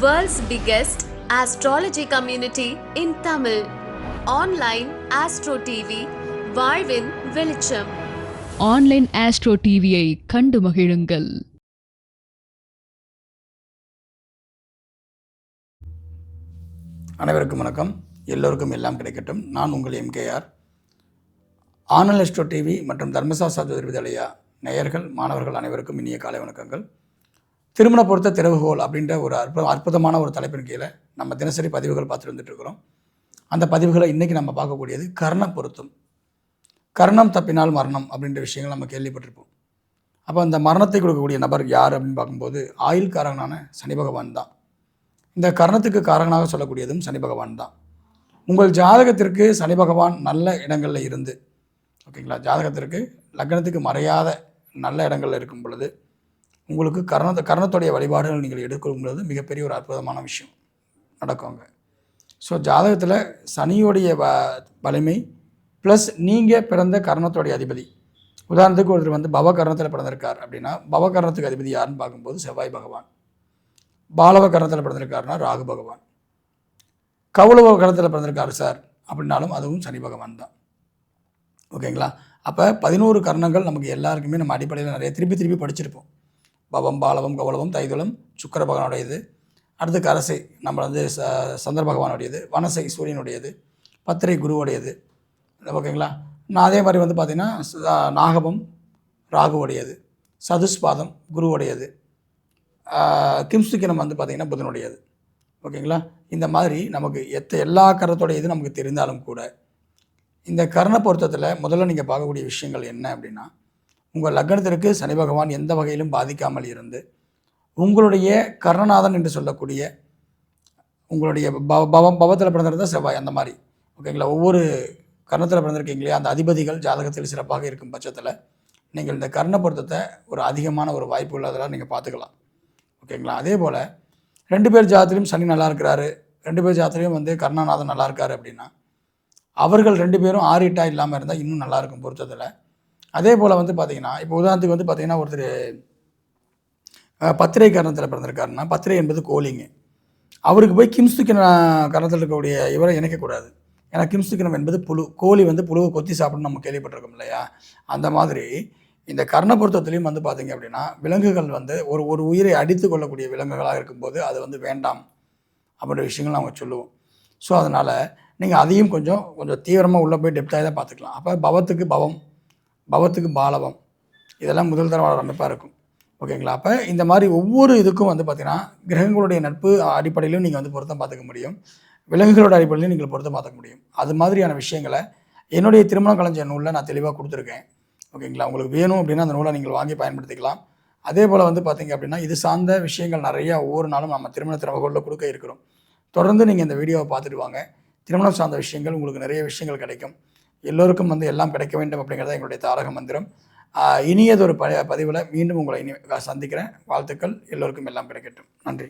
World's biggest astrology community in Tamil. Online Astro TV, வாழ்வின் வெளிச்சம். Online astro டிவியை கண்டு மகிழுங்கள். அனைவருக்கும் வணக்கம். எல்லோருக்கும் எல்லாம் கிடைக்கட்டும். நான் உங்கள் MKR. ஆன்லைன் ஆஸ்ட்ரோ டிவி மற்றும் தர்மசாஸ்திரா ஜோதிட வித்யாலயா நேயர்கள் மாணவர்கள் அனைவருக்கும் இனிய காலை வணக்கங்கள். திருமண பொருத்த திறவுகோல் அப்படின்ற ஒரு அற்புதமான ஒரு தலைப்பின் கீழே நம்ம தினசரி பதிவுகள் பார்த்துட்டு வந்துட்டு இருக்கிறோம். அந்த பதிவுகளை இன்றைக்கி நம்ம பார்க்கக்கூடியது கர்ண பொருத்தம். கர்ணம் தப்பினால் மரணம் அப்படின்ற விஷயங்கள் நம்ம கேள்விப்பட்டிருப்போம். அப்போ அந்த மரணத்தை கொடுக்கக்கூடிய நபர் யார் அப்படின்னு பார்க்கும்போது ஆயுள் காரகனான சனி பகவான் தான். இந்த கர்ணத்துக்கு காரகனாக சொல்லக்கூடியதும் சனி பகவான் தான். உங்கள் ஜாதகத்திற்கு சனி பகவான் நல்ல இடங்களில் இருந்து, ஓகேங்களா, ஜாதகத்திற்கு லக்னத்துக்கு மறையாத நல்ல இடங்களில் இருக்கும் பொழுது உங்களுக்கு கர்ணத்துடைய வழிபாடுகள் நீங்கள் எடுக்கும்பொழுது மிகப்பெரிய ஒரு அற்புதமான விஷயம் நடக்குங்க. ஸோ ஜாதகத்தில் சனியோடைய வலிமை ப்ளஸ் நீங்கள் பிறந்த கர்ணத்துடைய அதிபதி, உதாரணத்துக்கு ஒருத்தர் வந்து பவகர்ணத்தில் பிறந்திருக்கார் அப்படின்னா பவகர்ணத்துக்கு அதிபதி யாருன்னு பார்க்கும்போது செவ்வாய் பகவான். பாலவ கர்ணத்தில் பிறந்திருக்காருன்னா ராகு பகவான். கௌளவ கர்ணத்தில் பிறந்திருக்காரு சார் அப்படின்னாலும் அதுவும் சனி பகவான் தான். ஓகேங்களா. அப்போ 11 கர்ணங்கள் நமக்கு எல்லாருக்குமே நம்ம அடிப்படையில் நிறைய திருப்பி படிச்சிருப்போம். பவம், பாலவம், கௌளவம், தைதுளம் சுக்கிர பகவானுடையது. அடுத்து கரசை நம்ம வந்து சந்திர பகவானுடையது. வனசை சூரியனுடையது. பத்திரை குருவுடையது. ஓகேங்களா. நான் அதே மாதிரி வந்து பார்த்திங்கன்னா நாகபம் ராகுவுடையது. சதுஷ்பாதம் குருவுடையது. கிம்சுக்கினம் வந்து பார்த்திங்கன்னா புதனுடையது. ஓகேங்களா. இந்த மாதிரி நமக்கு எல்லா கர்ணத்துடையது நமக்கு தெரிந்தாலும் கூட இந்த கர்ண பொருத்தத்தில் முதல்ல நீங்கள் பார்க்கக்கூடிய விஷயங்கள் என்ன அப்படின்னா, உங்கள் லக்னத்திற்கு சனி பகவான் எந்த வகையிலும் பாதிக்காமல் இருந்து உங்களுடைய கர்ணநாதன் என்று சொல்லக்கூடிய உங்களுடைய பவத்தில் பிறந்திருந்தால் செவ்வாய் அந்த மாதிரி, ஓகேங்களா, ஒவ்வொரு கர்ணத்தில் பிறந்திருக்கீங்களே அந்த அதிபதிகள் ஜாதகத்தில் சிறப்பாக இருக்கும் பட்சத்தில் நீங்கள் இந்த கர்ண பொருத்தத்தை ஒரு அதிகமான ஒரு வாய்ப்பு உள்ளதெல்லாம் நீங்கள் பார்த்துக்கலாம். ஓகேங்களா. அதே போல் 2 பேர் ஜாதத்திலையும் சனி நல்லா இருக்கிறாரு, 2 பேர் ஜாதத்திலையும் வந்து கர்ணநாதன் நல்லா இருக்காரு அப்படின்னா அவர்கள் 2 பேரும் ஆறிட்டாக இல்லாமல் இருந்தால் இன்னும் நல்லாயிருக்கும் பொருத்தத்தில். அதே போல் வந்து பார்த்திங்கன்னா இப்போ உதாரணத்துக்கு வந்து பார்த்திங்கன்னா ஒருத்தர் பத்திரை கர்ணத்தில் பிறந்திருக்காருன்னா, பத்திரை என்பது கோழிங்க, அவருக்கு போய் கிம்சுக்கின கர்ணத்தில் இருக்கக்கூடிய இவரை இணைக்கக்கூடாது. ஏன்னா கிம்சுக்கினம் என்பது புழு. கோழி வந்து புழுவை கொத்தி சாப்பிடணும்னு நம்ம கேள்விப்பட்டிருக்கோம் இல்லையா. அந்த மாதிரி இந்த கர்ண பொருத்தத்துலேயும் வந்து பார்த்திங்க அப்படின்னா விலங்குகள் வந்து ஒரு உயிரை அடித்து கொள்ளக்கூடிய விலங்குகளாக இருக்கும்போது அது வந்து வேண்டாம் அப்படின்ற விஷயங்கள் அவங்க சொல்லுவோம். ஸோ அதனால் நீங்கள் அதையும் கொஞ்சம் தீவிரமாக உள்ளே போய் டெப்த்தாக தான் பார்த்துக்கலாம். அப்போ பவத்துக்கு பவம், பவத்துக்கு பாலவம், இதெல்லாம் முதல் தரமான அமைப்பாக இருக்கும். ஓகேங்களா. அப்போ இந்த மாதிரி ஒவ்வொரு இதுக்கும் வந்து பார்த்திங்கன்னா கிரகங்களுடைய நட்பு அடிப்படையிலும் நீங்கள் வந்து பொருத்தம் பார்த்துக்க முடியும், விலங்குகளோட அடிப்படையிலும் நீங்கள் பொருத்தம் பார்த்துக்க முடியும். அது மாதிரியான விஷயங்களை என்னுடைய திருமண களஞ்சிய நூலில் நான் தெளிவாக கொடுத்துருக்கேன். ஓகேங்களா. உங்களுக்கு வேணும் அப்படின்னா அந்த நூலை நீங்கள் வாங்கி பயன்படுத்திக்கலாம். அதே போல் வந்து பார்த்திங்க அப்படின்னா இது சார்ந்த விஷயங்கள் நிறையா ஒவ்வொரு நாளும் நம்ம திருமண திறவுகளில் கொடுக்க இருக்கிறோம். தொடர்ந்து நீங்கள் இந்த வீடியோவை பார்த்துட்டு வாங்க. திருமணம் சார்ந்த விஷயங்கள் உங்களுக்கு நிறைய விஷயங்கள் கிடைக்கும். எல்லோருக்கும் வந்து எல்லாம் கிடைக்க வேண்டும் அப்படிங்கிறத எங்களுடைய தாரக மந்திரம். இனியதொரு பதிவில் மீண்டும் உங்களை சந்திக்கிறேன். வாழ்த்துக்கள். எல்லோருக்கும் எல்லாம் கிடைக்கட்டும். நன்றி.